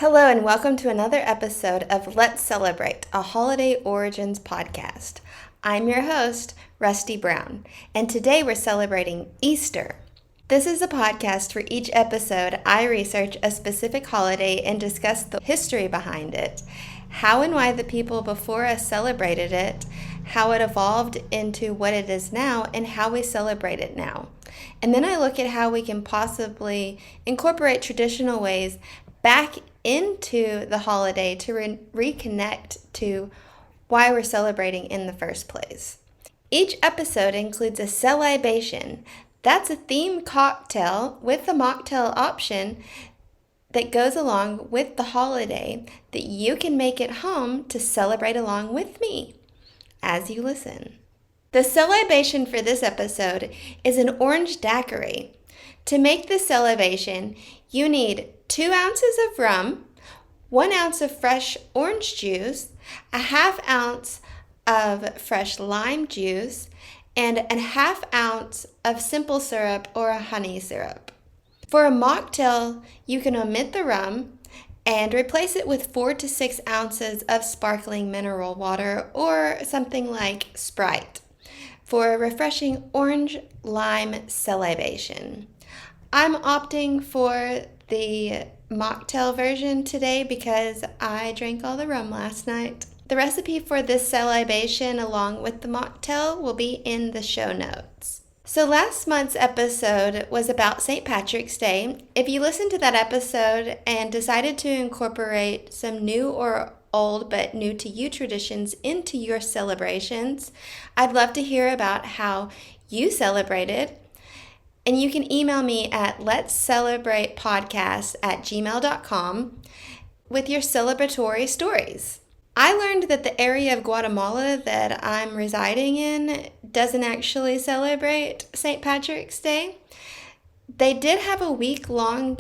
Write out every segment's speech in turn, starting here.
Hello and welcome to another episode of Let's Celebrate, a Holiday Origins podcast. I'm your host, Rusty Brown, and today we're celebrating Easter. This is a podcast. For each episode, I research a specific holiday and discuss the history behind it, how and why the people before us celebrated it, how it evolved into what it is now, and how we celebrate it now. And then I look at how we can possibly incorporate traditional ways back into the holiday to reconnect to why we're celebrating in the first place. Each episode includes a CeLibation. That's a themed cocktail with the mocktail option that goes along with the holiday that you can make at home to celebrate along with me as you listen. The CeLibation for this episode is an Orange Daiquiri. To make the CeLibation, you need 2 ounces of rum, 1 ounce of fresh orange juice, a half ounce of fresh lime juice, and a half ounce of simple syrup or a honey syrup. For a mocktail, you can omit the rum and replace it with 4 to 6 ounces of sparkling mineral water or something like Sprite for a refreshing Orange-Lime CeLibation. I'm opting for the mocktail version today because I drank all the rum last night. The recipe for this CeLibation along with the mocktail will be in the show notes. So last month's episode was about St. Patrick's Day. If you listened to that episode and decided to incorporate some new or old but new to you traditions into your celebrations, I'd love to hear about how you celebrated. And you can email me at letscelebratepodcast@gmail.com with your celebratory stories. I learned that the area of Guatemala that I'm residing in doesn't actually celebrate St. Patrick's Day. They did have a week-long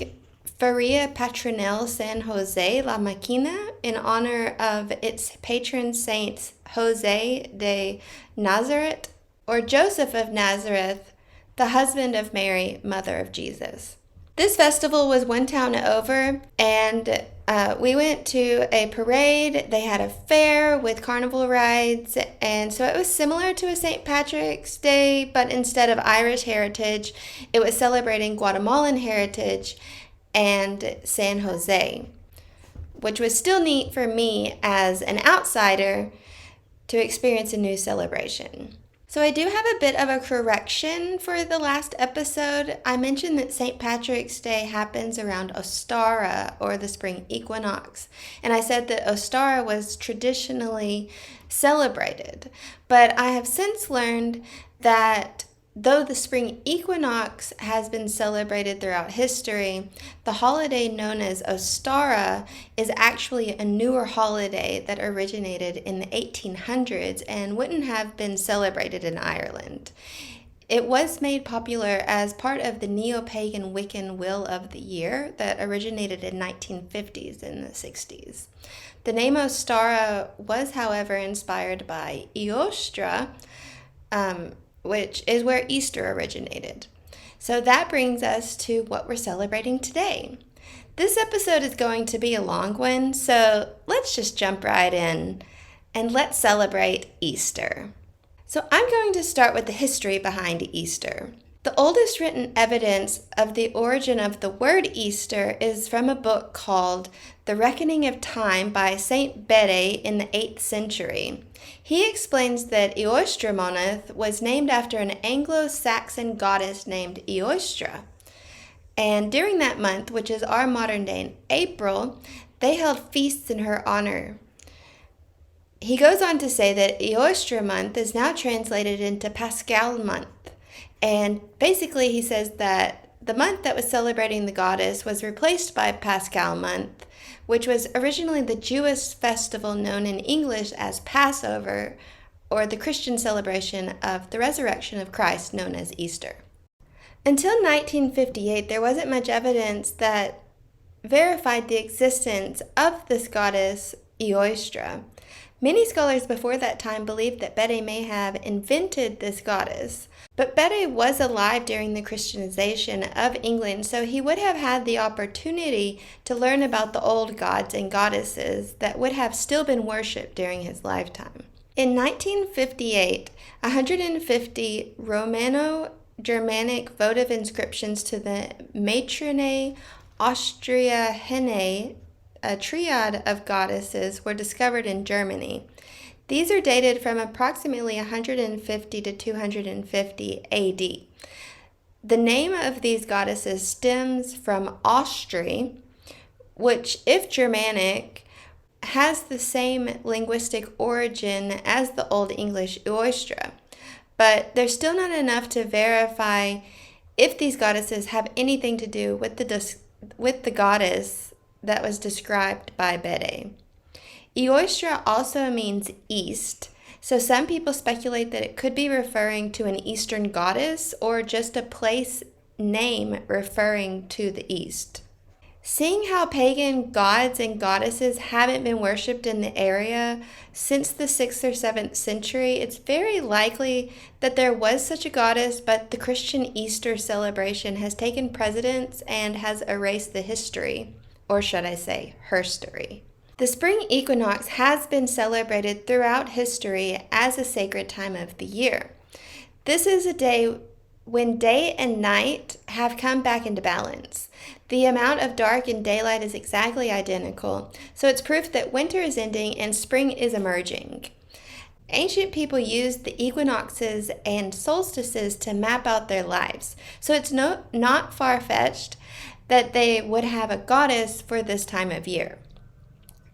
Feria Patronal San Jose La Maquina in honor of its patron saints Jose de Nazareth, or Joseph of Nazareth, the husband of Mary, mother of Jesus. This festival was one town over, and we went to a parade. They had a fair with carnival rides, and so it was similar to a St. Patrick's Day, but instead of Irish heritage, it was celebrating Guatemalan heritage and San Jose, which was still neat for me as an outsider to experience a new celebration. So I do have a bit of a correction for the last episode. I mentioned that St. Patrick's Day happens around Ostara, or the spring equinox, and I said that Ostara was traditionally celebrated. But I have since learned that though the spring equinox has been celebrated throughout history, the holiday known as Ostara is actually a newer holiday that originated in the 1800s and wouldn't have been celebrated in Ireland. It was made popular as part of the neo-pagan Wiccan Wheel of the Year that originated in 1950s and the 60s. The name Ostara was, however, inspired by Eostra, which is where Easter originated. So that brings us to what we're celebrating today. This episode is going to be a long one, so let's just jump right in and let's celebrate Easter. So I'm going to start with the history behind Easter. The oldest written evidence of the origin of the word Easter is from a book called The Reckoning of Time by Saint Bede in the 8th century. He explains that Eostramoneth was named after an Anglo-Saxon goddess named Eostra. And during that month, which is our modern day April, they held feasts in her honor. He goes on to say that Eostra month is now translated into Pascal month. And basically he says that the month that was celebrating the goddess was replaced by Pascal month, which was originally the Jewish festival known in English as Passover, or the Christian celebration of the resurrection of Christ known as Easter. Until 1958, there wasn't much evidence that verified the existence of this goddess Eostra. Many scholars before that time believed that Bede may have invented this goddess, but Bede was alive during the Christianization of England, so he would have had the opportunity to learn about the old gods and goddesses that would have still been worshipped during his lifetime. In 1958, 150 Romano-Germanic votive inscriptions to the Matrinae Austriacenae, a triad of goddesses, were discovered in Germany. These are dated from approximately 150 to 250 AD. The name of these goddesses stems from Austri, which, if Germanic, has the same linguistic origin as the Old English oistra, but there's still not enough to verify if these goddesses have anything to do with the goddess that was described by Bede. Eostra also means east, so some people speculate that it could be referring to an eastern goddess or just a place name referring to the east. Seeing how pagan gods and goddesses haven't been worshipped in the area since the 6th or 7th century, it's very likely that there was such a goddess, but the Christian Easter celebration has taken precedence and has erased the history, or should I say, herstory. The spring equinox has been celebrated throughout history as a sacred time of the year. This is a day when day and night have come back into balance. The amount of dark and daylight is exactly identical, so it's proof that winter is ending and spring is emerging. Ancient people used the equinoxes and solstices to map out their lives, so it's not far-fetched that they would have a goddess for this time of year.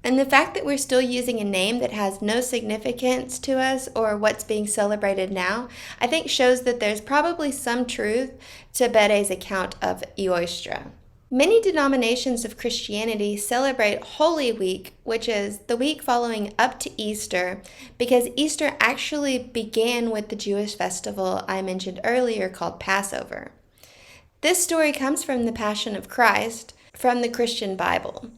And the fact that we're still using a name that has no significance to us or what's being celebrated now, I think shows that there's probably some truth to Bede's account of Eostra. Many denominations of Christianity celebrate Holy Week, which is the week following up to Easter, because Easter actually began with the Jewish festival I mentioned earlier called Passover. This story comes from the Passion of Christ from the Christian Bible.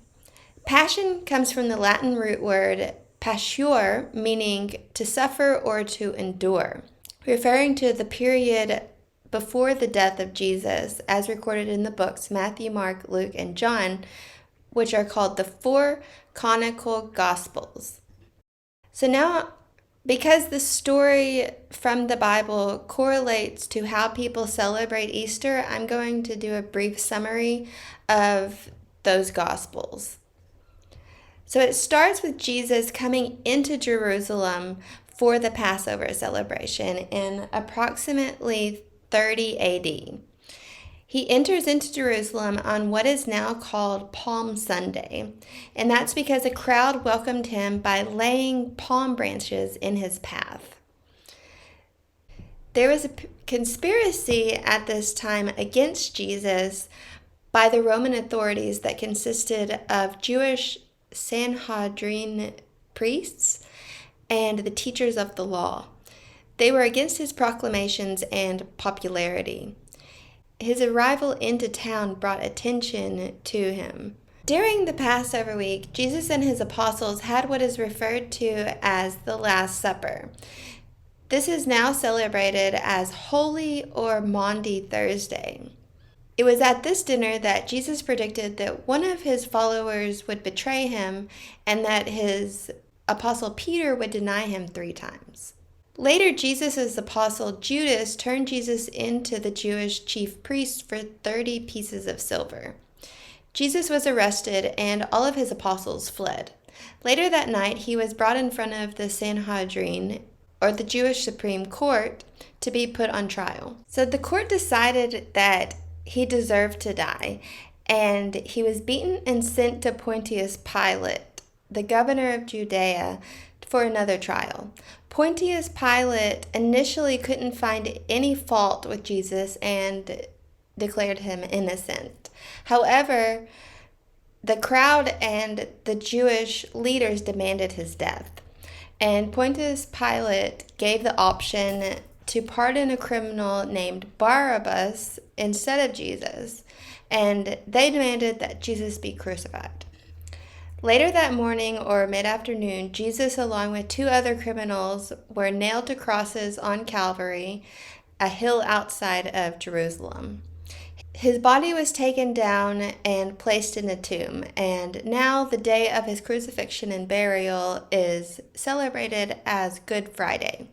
Passion comes from the Latin root word patior, meaning to suffer or to endure, referring to the period before the death of Jesus, as recorded in the books Matthew, Mark, Luke, and John, which are called the four canonical Gospels. So now, because the story from the Bible correlates to how people celebrate Easter, I'm going to do a brief summary of those Gospels. So it starts with Jesus coming into Jerusalem for the Passover celebration in approximately 30 AD. He enters into Jerusalem on what is now called Palm Sunday, and that's because a crowd welcomed him by laying palm branches in his path. There was a conspiracy at this time against Jesus by the Roman authorities that consisted of Jewish Sanhedrin priests and the teachers of the law. They were against his proclamations and popularity. His arrival into town brought attention to him. During the Passover week, Jesus and his apostles had what is referred to as the Last Supper. This is now celebrated as Holy or Maundy Thursday. It was at this dinner that Jesus predicted that one of his followers would betray him and that his apostle Peter would deny him 3 times. Later, Jesus' apostle Judas turned Jesus into the Jewish chief priest for 30 pieces of silver. Jesus was arrested and all of his apostles fled. Later that night, he was brought in front of the Sanhedrin, or the Jewish Supreme Court, to be put on trial. So the court decided that he deserved to die, and he was beaten and sent to Pontius Pilate, the governor of Judea, for another trial. Pontius Pilate initially couldn't find any fault with Jesus and declared him innocent. However, the crowd and the Jewish leaders demanded his death, and Pontius Pilate gave the option to pardon a criminal named Barabbas instead of Jesus, and they demanded that Jesus be crucified. Later that morning or mid-afternoon, Jesus, along with two other criminals, were nailed to crosses on Calvary, a hill outside of Jerusalem. His body was taken down and placed in a tomb, and now the day of his crucifixion and burial is celebrated as Good Friday.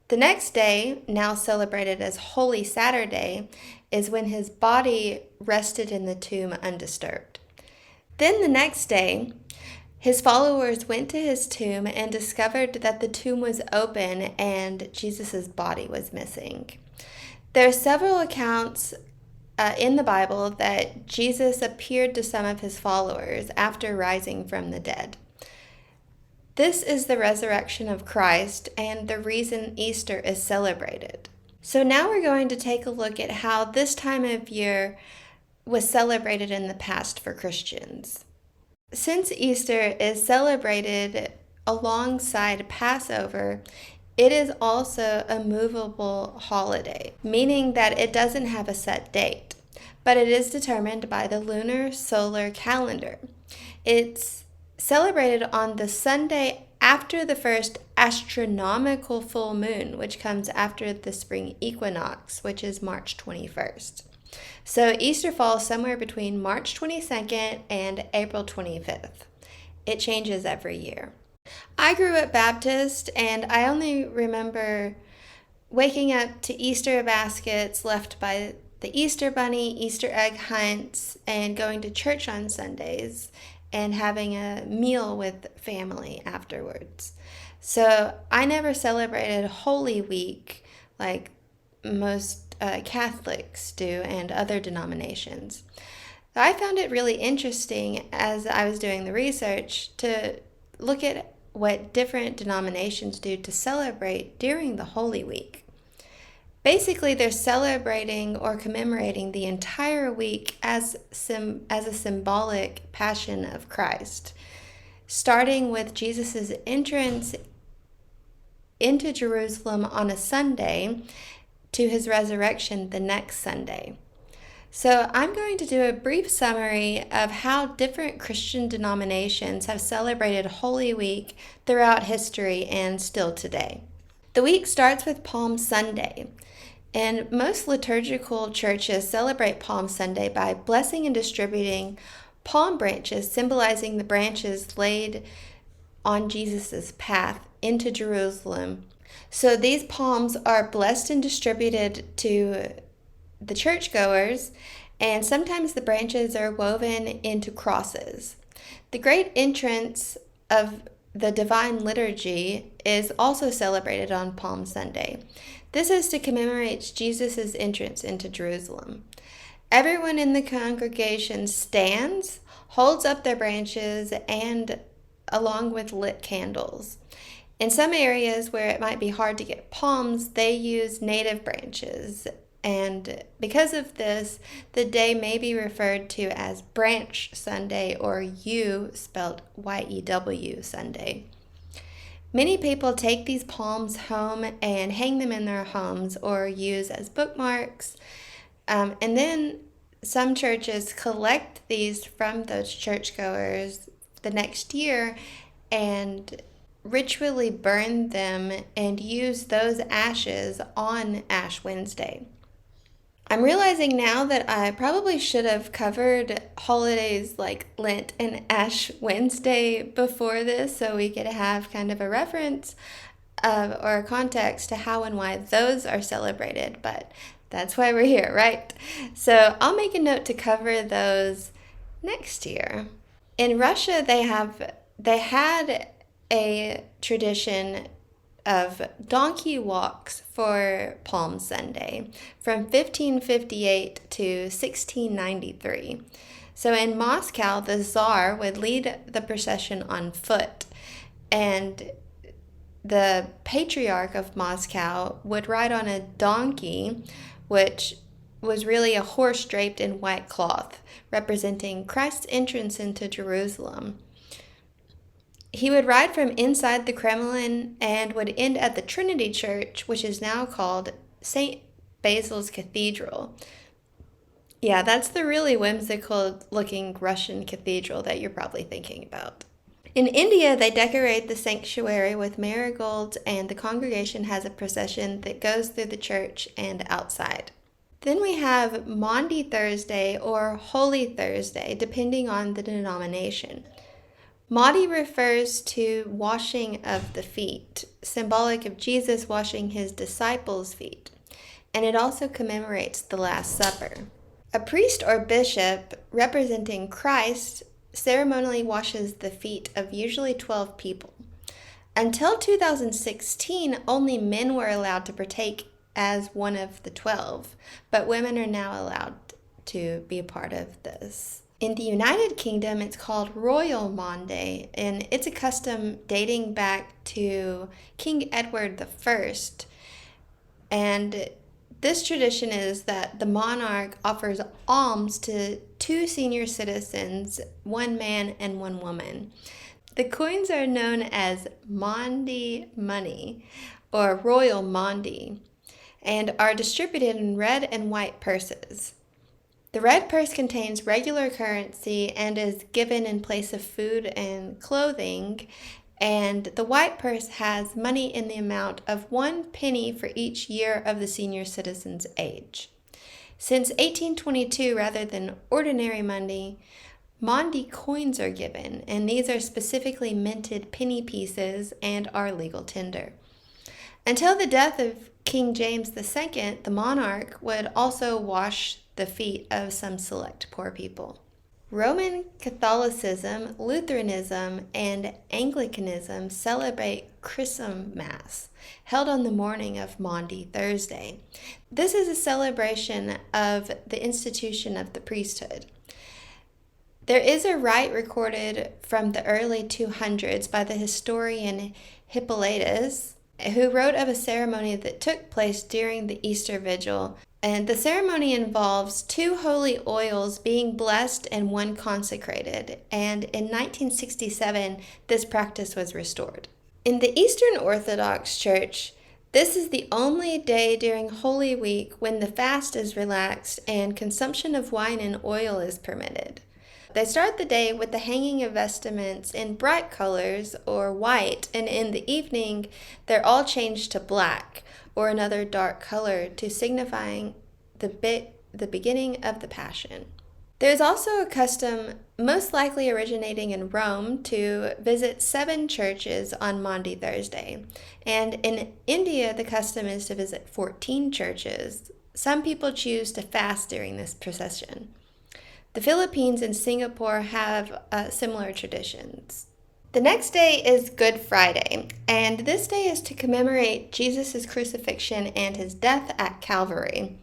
The next day, now celebrated as Holy Saturday, is when his body rested in the tomb undisturbed. Then the next day, his followers went to his tomb and discovered that the tomb was open and Jesus' body was missing. There are several accounts in the Bible that Jesus appeared to some of his followers after rising from the dead. This is the resurrection of Christ and the reason Easter is celebrated. So now we're going to take a look at how this time of year was celebrated in the past for Christians. Since Easter is celebrated alongside Passover, it is also a movable holiday, meaning that it doesn't have a set date, but it is determined by the lunar solar calendar. It's celebrated on the Sunday after the first astronomical full moon, which comes after the spring equinox, which is March 21st. So Easter falls somewhere between March 22nd and April 25th. It changes every year. I grew up Baptist, and I only remember waking up to Easter baskets left by the Easter Bunny, Easter egg hunts, and going to church on Sundays and having a meal with family afterwards. So I never celebrated Holy Week like most Catholics do and other denominations. I found it really interesting as I was doing the research to look at what different denominations do to celebrate during the Holy Week. Basically, they're celebrating or commemorating the entire week as a symbolic passion of Christ, starting with Jesus' entrance into Jerusalem on a Sunday to his resurrection the next Sunday. So I'm going to do a brief summary of how different Christian denominations have celebrated Holy Week throughout history and still today. The week starts with Palm Sunday, and most liturgical churches celebrate Palm Sunday by blessing and distributing palm branches, symbolizing the branches laid on Jesus' path into Jerusalem. So these palms are blessed and distributed to the churchgoers, and sometimes the branches are woven into crosses. The great entrance of the Divine Liturgy is also celebrated on Palm Sunday. This is to commemorate Jesus' entrance into Jerusalem. Everyone in the congregation stands, holds up their branches, and along with lit candles. In some areas where it might be hard to get palms, they use native branches. And because of this, the day may be referred to as Branch Sunday, or U spelled Y-E-W Sunday. Many people take these palms home and hang them in their homes or use as bookmarks. And then some churches collect these from those churchgoers the next year and ritually burn them and use those ashes on Ash Wednesday. I'm realizing now that I probably should have covered holidays like Lent and Ash Wednesday before this so we could have kind of a reference or a context to how and why those are celebrated, but that's why we're here, right? So I'll make a note to cover those next year. In Russia, they had a tradition of donkey walks for Palm Sunday from 1558 to 1693. So in Moscow, the Tsar would lead the procession on foot, and the Patriarch of Moscow would ride on a donkey, which was really a horse draped in white cloth, representing Christ's entrance into Jerusalem. He would ride from inside the Kremlin and would end at the Trinity Church, which is now called St. Basil's Cathedral. Yeah, that's the really whimsical looking Russian cathedral that you're probably thinking about. In India, they decorate the sanctuary with marigolds, and the congregation has a procession that goes through the church and outside. Then we have Maundy Thursday or Holy Thursday, depending on the denomination. Maundy refers to washing of the feet, symbolic of Jesus washing his disciples' feet, and it also commemorates the Last Supper. A priest or bishop representing Christ ceremonially washes the feet of usually 12 people. Until 2016, only men were allowed to partake as one of the 12, but women are now allowed to be a part of this. In the United Kingdom, it's called Royal Maundy, and it's a custom dating back to King Edward the First. And this tradition is that the monarch offers alms to two senior citizens, one man and one woman. The coins are known as Maundy money or Royal Maundy and are distributed in red and white purses. The red purse contains regular currency and is given in place of food and clothing, and the white purse has money in the amount of 1 penny for each year of the senior citizen's age. Since 1822, rather than ordinary money, Maundy coins are given, and these are specifically minted penny pieces and are legal tender. Until the death of King James II, the monarch would also wash the feet of some select poor people. Roman Catholicism, Lutheranism, and Anglicanism celebrate Chrism Mass, held on the morning of Maundy Thursday. This is a celebration of the institution of the priesthood. There is a rite recorded from the early 200s by the historian Hippolytus, who wrote of a ceremony that took place during the Easter Vigil. And the ceremony involves 2 holy oils being blessed and 1 consecrated. And in 1967, this practice was restored. In the Eastern Orthodox Church, this is the only day during Holy Week when the fast is relaxed and consumption of wine and oil is permitted. They start the day with the hanging of vestments in bright colors or white, and in the evening, they're all changed to black or another dark color to signifying the beginning of the Passion. There's also a custom, most likely originating in Rome, to visit 7 churches on Maundy Thursday. And in India, the custom is to visit 14 churches. Some people choose to fast during this procession. The Philippines and Singapore have similar traditions. The next day is Good Friday, and this day is to commemorate Jesus' crucifixion and his death at Calvary.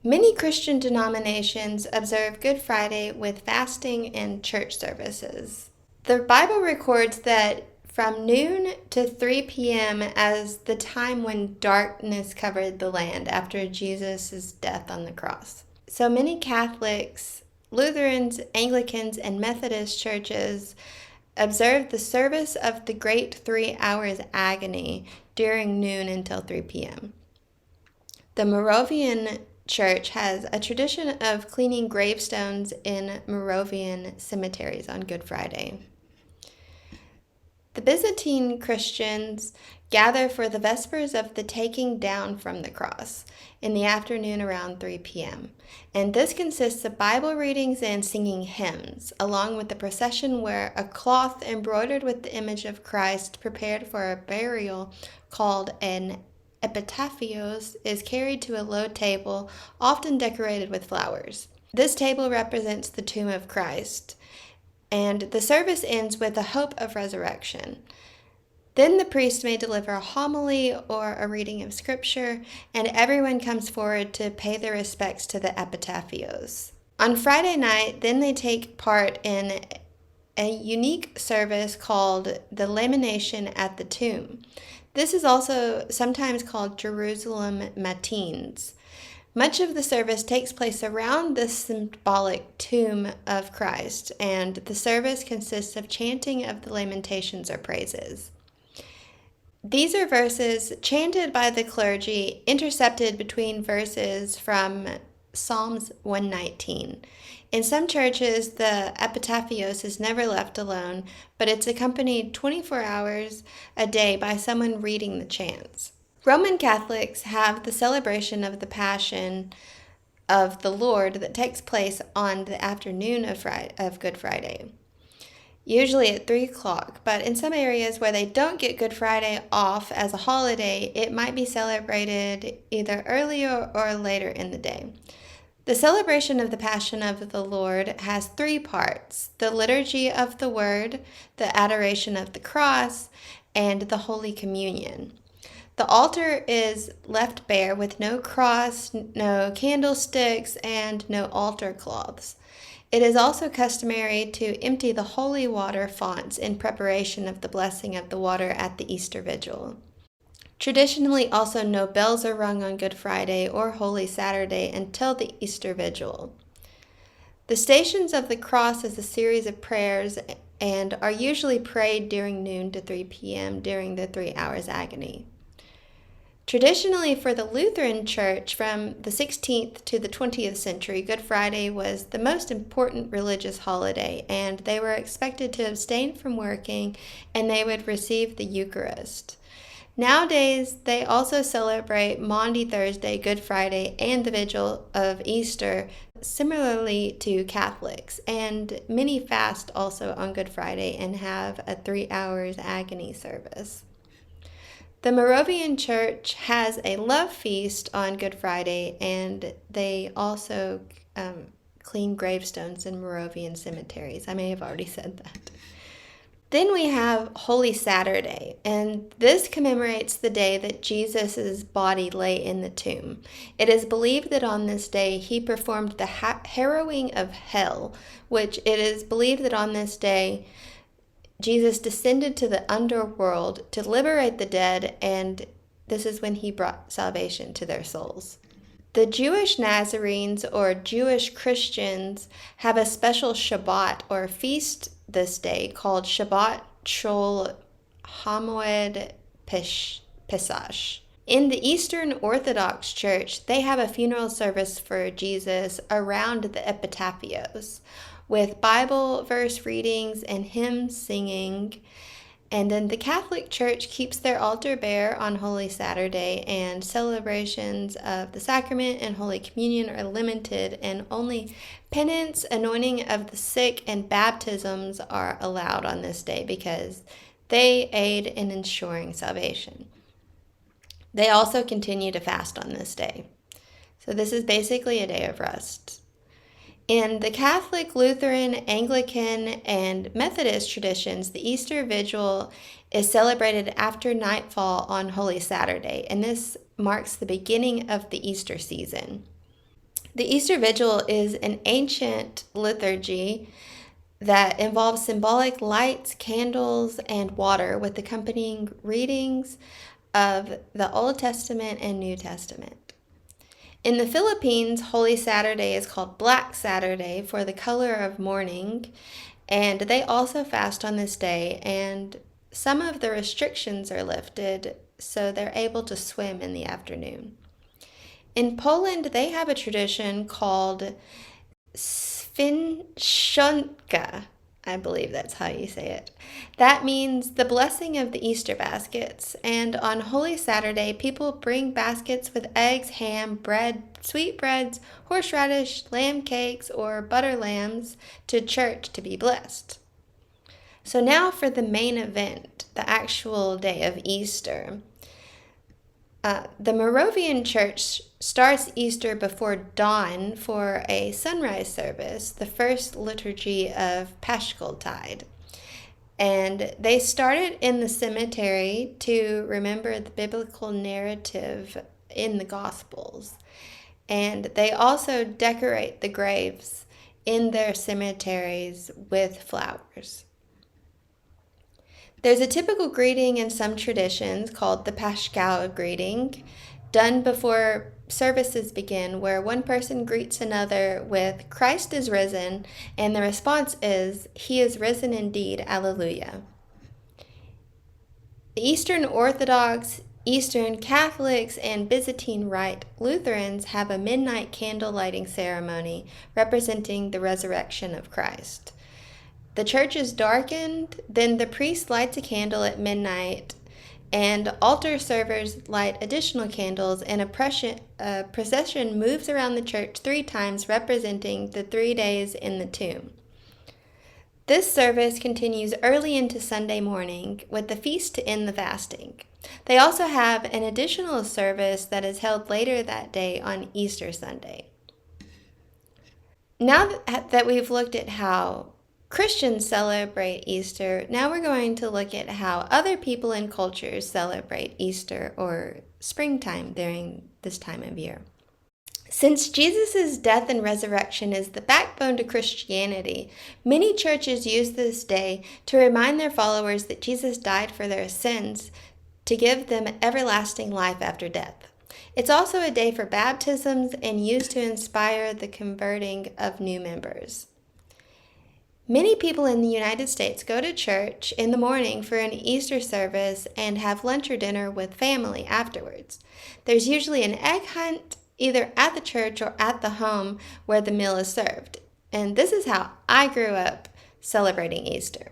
Many Christian denominations observe Good Friday with fasting and church services. The Bible records that from noon to 3 p.m. as the time when darkness covered the land after Jesus' death on the cross. So many Catholics, Lutherans, Anglicans, and Methodist churches observe the service of the Great 3 Hours Agony during noon until 3 p.m. The Moravian Church has a tradition of cleaning gravestones in Moravian cemeteries on Good Friday. The Byzantine Christians gather for the Vespers of the taking down from the cross in the afternoon around 3 p.m. And this consists of Bible readings and singing hymns, along with the procession where a cloth embroidered with the image of Christ prepared for a burial called an epitaphios is carried to a low table, often decorated with flowers. This table represents the tomb of Christ, and the service ends with a hope of resurrection. Then the priest may deliver a homily or a reading of scripture, and everyone comes forward to pay their respects to the epitaphios. On Friday night, then they take part in a unique service called the Lamentation at the Tomb. This is also sometimes called Jerusalem Matins. Much of the service takes place around the symbolic tomb of Christ, and the service consists of chanting of the lamentations or praises. These are verses chanted by the clergy, intercepted between verses from Psalms 119. In some churches, the epitaphios is never left alone, but it's accompanied 24 hours a day by someone reading the chants. Roman Catholics have the celebration of the Passion of the Lord that takes place on the afternoon of Good Friday, usually at 3 o'clock, but in some areas where they don't get Good Friday off as a holiday, it might be celebrated either earlier or later in the day. The celebration of the Passion of the Lord has 3 parts: the liturgy of the Word, the adoration of the cross, and the Holy Communion. The altar is left bare with no cross, no candlesticks, and no altar cloths. It is also customary to empty the holy water fonts in preparation of the blessing of the water at the Easter Vigil. Traditionally, also no bells are rung on Good Friday or Holy Saturday until the Easter Vigil. The Stations of the Cross is a series of prayers and are usually prayed during noon to 3 p.m. during the 3 hours agony. Traditionally, for the Lutheran Church from the 16th to the 20th century, Good Friday was the most important religious holiday, and they were expected to abstain from working, and they would receive the Eucharist. Nowadays, they also celebrate Maundy Thursday, Good Friday, and the Vigil of Easter, similarly to Catholics, and many fast also on Good Friday and have a 3 hours agony service. The Moravian Church has a love feast on Good Friday, and they also clean gravestones in Moravian cemeteries. I may have already said that. Then we have Holy Saturday, and this commemorates the day that Jesus' body lay in the tomb. It is believed that on this day he performed the harrowing of hell, which it is believed that on this day Jesus descended to the underworld to liberate the dead, and this is when he brought salvation to their souls. The Jewish Nazarenes, or Jewish Christians, have a special Shabbat or feast this day called Shabbat Shol Hamoed Pesach. In the Eastern Orthodox Church, they have a funeral service for Jesus around the epitaphios, with Bible verse readings and hymns singing. And then the Catholic Church keeps their altar bare on Holy Saturday, and celebrations of the sacrament and Holy Communion are limited, and only penance, anointing of the sick, and baptisms are allowed on this day because they aid in ensuring salvation. They also continue to fast on this day. So this is basically a day of rest. In the Catholic, Lutheran, Anglican, and Methodist traditions, the Easter Vigil is celebrated after nightfall on Holy Saturday, and this marks the beginning of the Easter season. The Easter Vigil is an ancient liturgy that involves symbolic lights, candles, and water with accompanying readings of the Old Testament and New Testament. In the Philippines, Holy Saturday is called Black Saturday for the color of mourning, and they also fast on this day, and some of the restrictions are lifted so they're able to swim in the afternoon. In Poland, they have a tradition called Święconka. I believe that's how you say it. That means the blessing of the Easter baskets. And on Holy Saturday, people bring baskets with eggs, ham, bread, sweetbreads, horseradish, lamb cakes, or butter lambs to church to be blessed. So now for the main event, the actual day of Easter. The Moravian Church starts Easter before dawn for a sunrise service, the first liturgy of Paschaltide. And they started in the cemetery to remember the biblical narrative in the Gospels. And they also decorate the graves in their cemeteries with flowers. There's a typical greeting in some traditions called the Paschal greeting, done before services begin, where one person greets another with "Christ is risen," and the response is, "He is risen indeed, alleluia." The Eastern Orthodox Eastern Catholics and Byzantine Rite Lutherans have a midnight candle lighting ceremony representing the resurrection of Christ. The church is darkened, then the priest lights a candle at midnight, and altar servers light additional candles, and a procession moves around the church 3 times, representing the 3 days in the tomb. This service continues early into Sunday morning with the feast to end the fasting. They also have an additional service that is held later that day on Easter Sunday. Now that we've looked at how Christians celebrate Easter, now we're going to look at how other people and cultures celebrate Easter or springtime during this time of year. Since Jesus' death and resurrection is the backbone to Christianity, many churches use this day to remind their followers that Jesus died for their sins to give them everlasting life after death. It's also a day for baptisms and used to inspire the converting of new members. Many people in the United States go to church in the morning for an Easter service and have lunch or dinner with family afterwards. There's usually an egg hunt either at the church or at the home where the meal is served. And this is how I grew up celebrating Easter.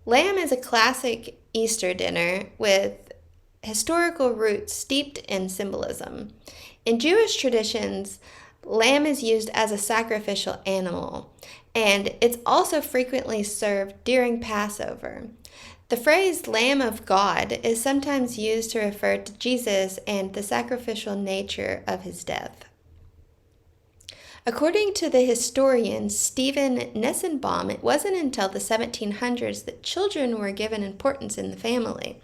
Lamb is a classic Easter dinner with historical roots steeped in symbolism. In Jewish traditions, lamb is used as a sacrificial animal, and it's also frequently served during Passover. The phrase Lamb of God is sometimes used to refer to Jesus and the sacrificial nature of his death. According to the historian Stephen Nessenbaum, it wasn't until the 1700s that children were given importance in the family.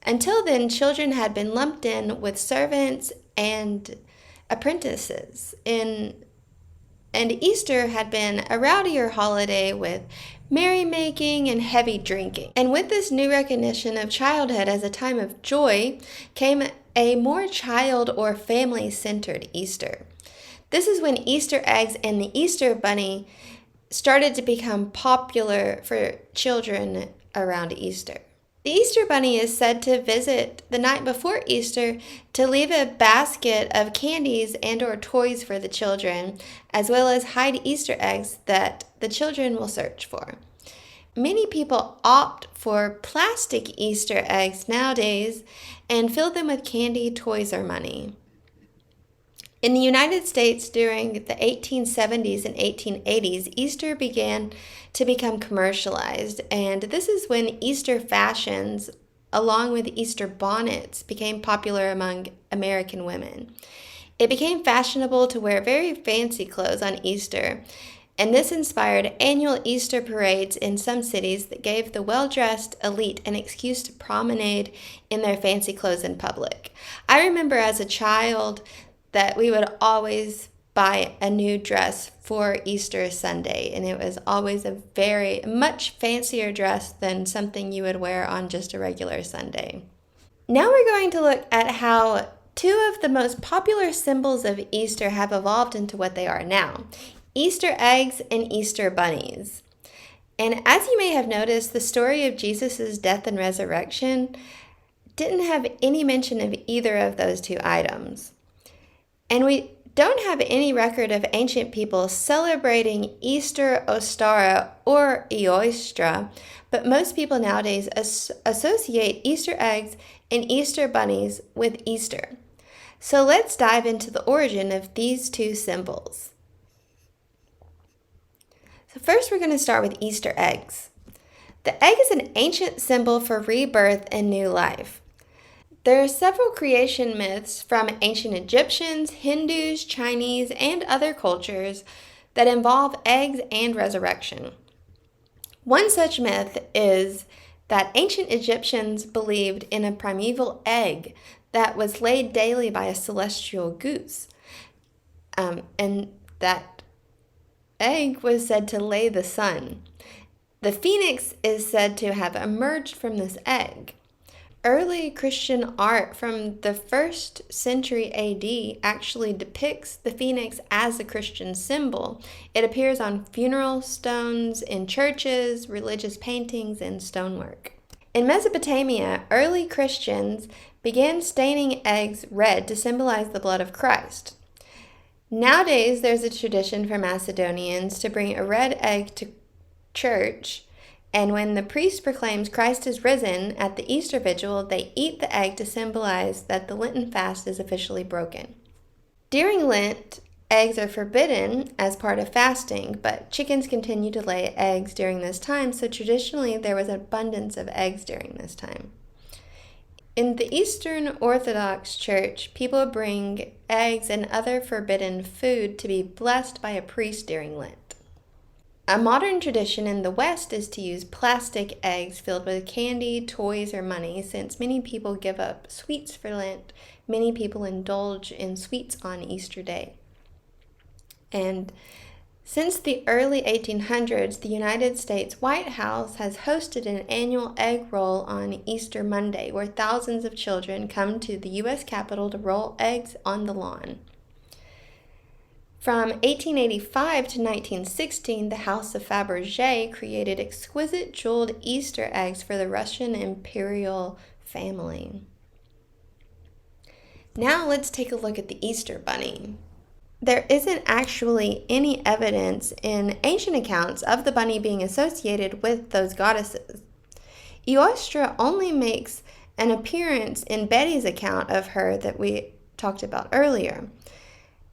Until then, children had been lumped in with servants and apprentices, and Easter had been a rowdier holiday with merrymaking and heavy drinking. And with this new recognition of childhood as a time of joy came a more child or family-centered Easter. This is when Easter eggs and the Easter bunny started to become popular for children around Easter. The Easter bunny is said to visit the night before Easter to leave a basket of candies and or toys for the children, as well as hide Easter eggs that the children will search for. Many people opt for plastic Easter eggs nowadays and fill them with candy, toys, or money. In the United States during the 1870s and 1880s, Easter began to become commercialized, and this is when Easter fashions, along with Easter bonnets, became popular among American women. It became fashionable to wear very fancy clothes on Easter, and this inspired annual Easter parades in some cities that gave the well-dressed elite an excuse to promenade in their fancy clothes in public. I remember as a child that we would always buy a new dress for Easter Sunday, and it was always a very much fancier dress than something you would wear on just a regular Sunday. Now we're going to look at how two of the most popular symbols of Easter have evolved into what they are now: Easter eggs and Easter bunnies. And as you may have noticed, the story of Jesus' death and resurrection didn't have any mention of either of those two items. And we don't have any record of ancient people celebrating Easter Ostara or Eostra, but most people nowadays associate Easter eggs and Easter bunnies with Easter. So let's dive into the origin of these two symbols. So first we're going to start with Easter eggs. The egg is an ancient symbol for rebirth and new life. There are several creation myths from ancient Egyptians, Hindus, Chinese, and other cultures that involve eggs and resurrection. One such myth is that ancient Egyptians believed in a primeval egg that was laid daily by a celestial goose, and that egg was said to lay the sun. The phoenix is said to have emerged from this egg. Early Christian art from the 1st century AD actually depicts the phoenix as a Christian symbol. It appears on funeral stones in churches, religious paintings, and stonework. In Mesopotamia, early Christians began staining eggs red to symbolize the blood of Christ. Nowadays, there's a tradition for Macedonians to bring a red egg to church, and when the priest proclaims Christ is risen at the Easter Vigil, they eat the egg to symbolize that the Lenten fast is officially broken. During Lent, eggs are forbidden as part of fasting, but chickens continue to lay eggs during this time, so traditionally there was an abundance of eggs during this time. In the Eastern Orthodox Church, people bring eggs and other forbidden food to be blessed by a priest during Lent. A modern tradition in the West is to use plastic eggs filled with candy, toys, or money. Since many people give up sweets for Lent, many people indulge in sweets on Easter Day. And since the early 1800s, the United States White House has hosted an annual egg roll on Easter Monday, where thousands of children come to the U.S. Capitol to roll eggs on the lawn. From 1885 to 1916, the House of Fabergé created exquisite jeweled Easter eggs for the Russian imperial family. Now let's take a look at the Easter bunny. There isn't actually any evidence in ancient accounts of the bunny being associated with those goddesses. Eostra only makes an appearance in Betty's account of her that we talked about earlier.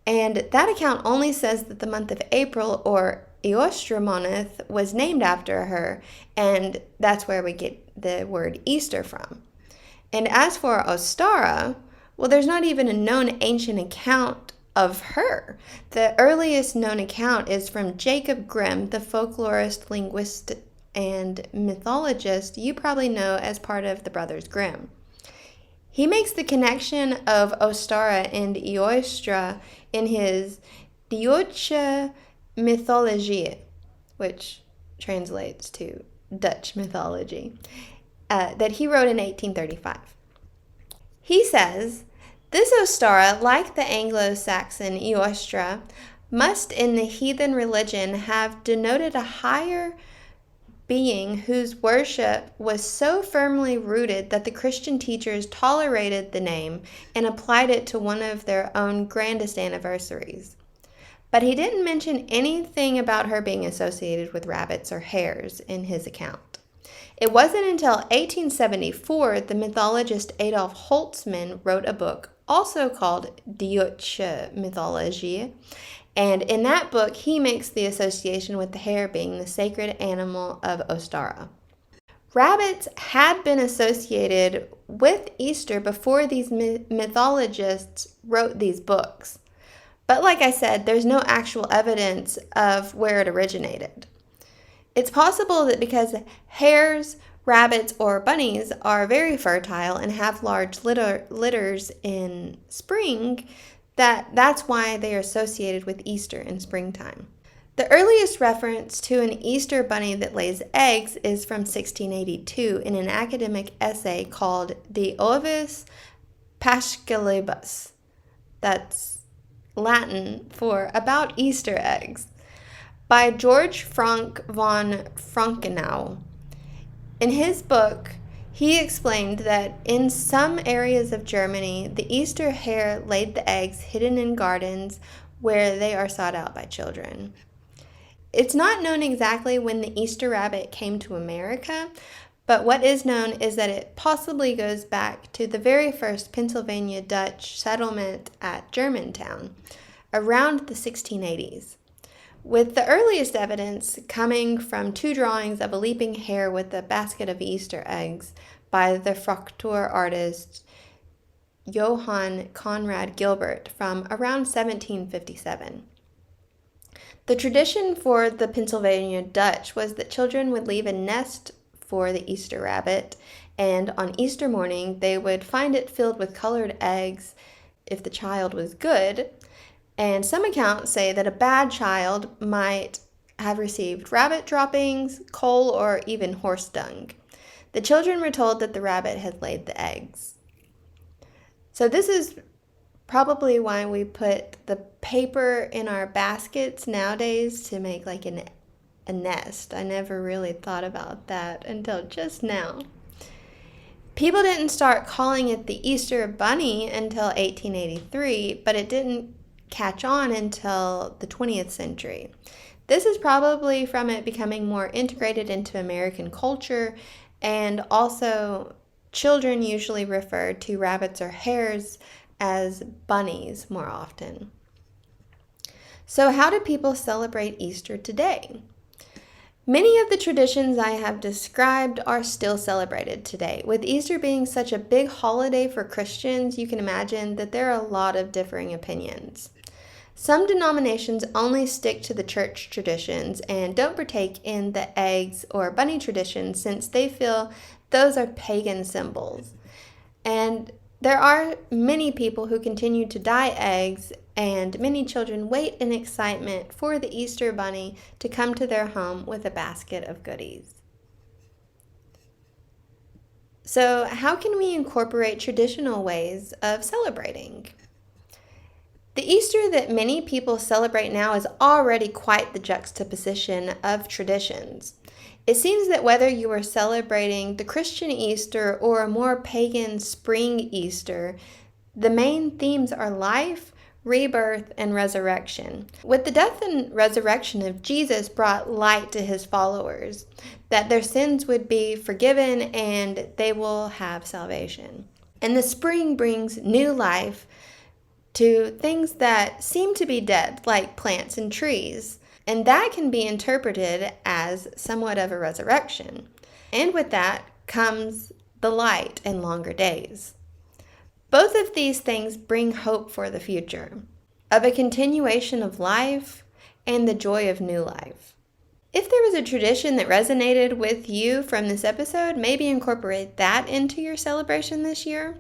And that account only says that the month of April, or Eostra month, was named after her, and that's where we get the word Easter from. And as for Ostara, well, there's not even a known ancient account of her. The earliest known account is from Jacob Grimm, the folklorist, linguist, and mythologist you probably know as part of the Brothers Grimm. He makes the connection of Ostara and Eostra in his Deutsche Mythologie, which translates to Dutch mythology, that he wrote in 1835. He says, "This Ostara, like the Anglo-Saxon Eostra, must in the heathen religion have denoted a higher being whose worship was so firmly rooted that the Christian teachers tolerated the name and applied it to one of their own grandest anniversaries." But he didn't mention anything about her being associated with rabbits or hares in his account. It wasn't until 1874 the mythologist Adolf Holtzmann wrote a book also called Deutsche Mythologie, and in that book he makes the association with the hare being the sacred animal of Ostara. Rabbits had been associated with Easter before these mythologists wrote these books. But like I said, there's no actual evidence of where it originated. It's possible that because hares, rabbits, or bunnies are very fertile and have large litters in spring, that's why they are associated with Easter in springtime. The earliest reference to an Easter bunny that lays eggs is from 1682 in an academic essay called De Ovis Paschalibus. That's Latin for about Easter eggs, by George Frank von Frankenau. In his book, he explained that in some areas of Germany, the Easter hare laid the eggs hidden in gardens where they are sought out by children. It's not known exactly when the Easter rabbit came to America, but what is known is that it possibly goes back to the very first Pennsylvania Dutch settlement at Germantown, around the 1680s. With the earliest evidence coming from two drawings of a leaping hare with a basket of Easter eggs by the Fraktur artist Johann Conrad Gilbert from around 1757. The tradition for the Pennsylvania Dutch was that children would leave a nest for the Easter rabbit, and on Easter morning they would find it filled with colored eggs if the child was good. And some accounts say that a bad child might have received rabbit droppings, coal, or even horse dung. The children were told that the rabbit had laid the eggs. So this is probably why we put the paper in our baskets nowadays to make like a nest. I never really thought about that until just now. People didn't start calling it the Easter Bunny until 1883, but it didn't catch on until the 20th century. This is probably from it becoming more integrated into American culture, and also children usually refer to rabbits or hares as bunnies more often. So how do people celebrate Easter today? Many of the traditions I have described are still celebrated today. With Easter being such a big holiday for Christians, you can imagine that there are a lot of differing opinions. Some denominations only stick to the church traditions and don't partake in the eggs or bunny traditions since they feel those are pagan symbols. And there are many people who continue to dye eggs, and many children wait in excitement for the Easter Bunny to come to their home with a basket of goodies. So, how can we incorporate traditional ways of celebrating? The Easter that many people celebrate now is already quite the juxtaposition of traditions. It seems that whether you are celebrating the Christian Easter or a more pagan spring Easter, the main themes are life, rebirth, and resurrection. With the death and resurrection of Jesus brought light to his followers, that their sins would be forgiven and they will have salvation. And the spring brings new life to things that seem to be dead, like plants and trees. And that can be interpreted as somewhat of a resurrection. And with that comes the light and longer days. Both of these things bring hope for the future, of a continuation of life and the joy of new life. If there was a tradition that resonated with you from this episode, maybe incorporate that into your celebration this year.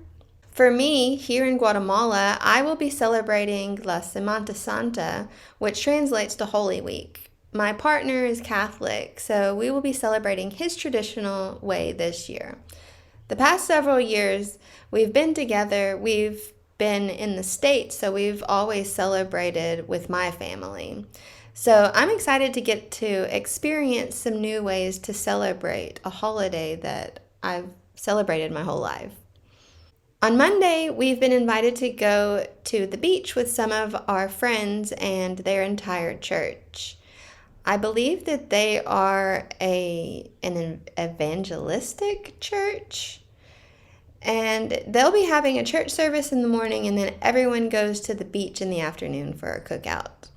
For me, here in Guatemala, I will be celebrating La Semana Santa, which translates to Holy Week. My partner is Catholic, so we will be celebrating his traditional way this year. The past several years, we've been together. We've been in the States, so we've always celebrated with my family. So I'm excited to get to experience some new ways to celebrate a holiday that I've celebrated my whole life. On Monday, we've been invited to go to the beach with some of our friends and their entire church. I believe that they are an evangelistic church, and they'll be having a church service in the morning, and then everyone goes to the beach in the afternoon for a cookout.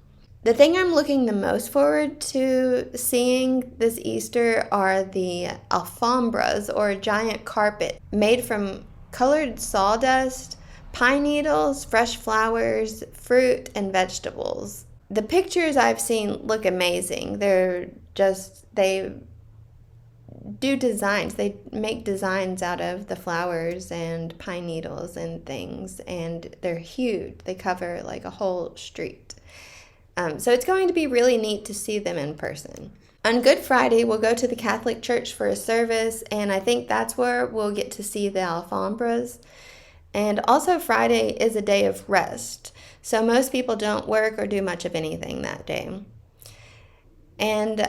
The thing I'm looking the most forward to seeing this Easter are the alfombras, or giant carpet made from colored sawdust, pine needles, fresh flowers, fruit, and vegetables. The pictures I've seen look amazing. They do designs. They make designs out of the flowers and pine needles and things, and they're huge. They cover like a whole street. So it's going to be really neat to see them in person. On Good Friday, we'll go to the Catholic Church for a service, and I think that's where we'll get to see the alfombras. And also Friday is a day of rest, so most people don't work or do much of anything that day. And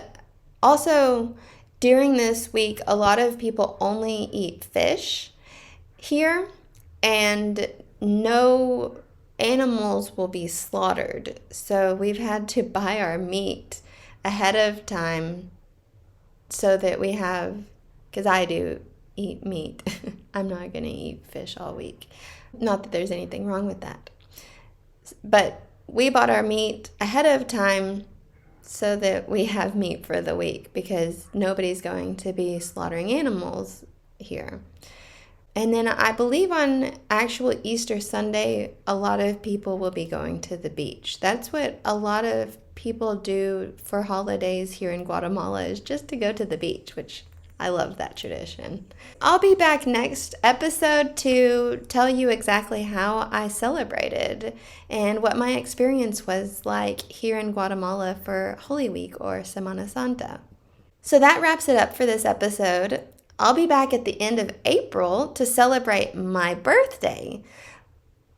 also, during this week, a lot of people only eat fish here, and no animals will be slaughtered. So we've had to buy our meat ahead of time so that we have, because I do eat meat. I'm not going to eat fish all week. Not that there's anything wrong with that. But we bought our meat ahead of time so that we have meat for the week, because nobody's going to be slaughtering animals here. And then I believe on actual Easter Sunday, a lot of people will be going to the beach. That's what a lot of people do for holidays here in Guatemala, is just to go to the beach, which I love that tradition. I'll be back next episode to tell you exactly how I celebrated and what my experience was like here in Guatemala for Holy Week or Semana Santa. So that wraps it up for this episode. I'll be back at the end of April to celebrate my birthday.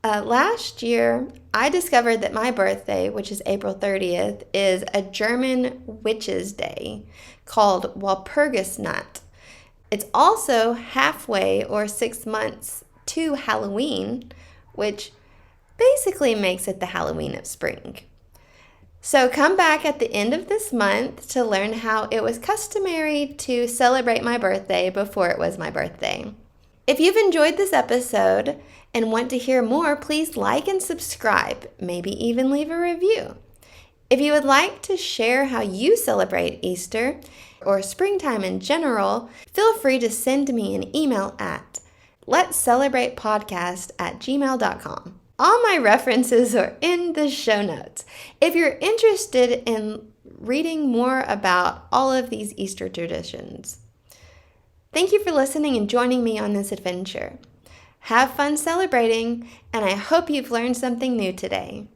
Last year, I discovered that my birthday, which is April 30th, is a German witch's day called Walpurgisnacht. It's also halfway or 6 months to Halloween, which basically makes it the Halloween of spring. So come back at the end of this month to learn how it was customary to celebrate my birthday before it was my birthday. If you've enjoyed this episode and want to hear more, please like and subscribe, maybe even leave a review. If you would like to share how you celebrate Easter or springtime in general, feel free to send me an email at letscelebratepodcast@gmail.com. All my references are in the show notes. If you're interested in reading more about all of these Easter traditions. Thank you for listening and joining me on this adventure. Have fun celebrating, and I hope you've learned something new today.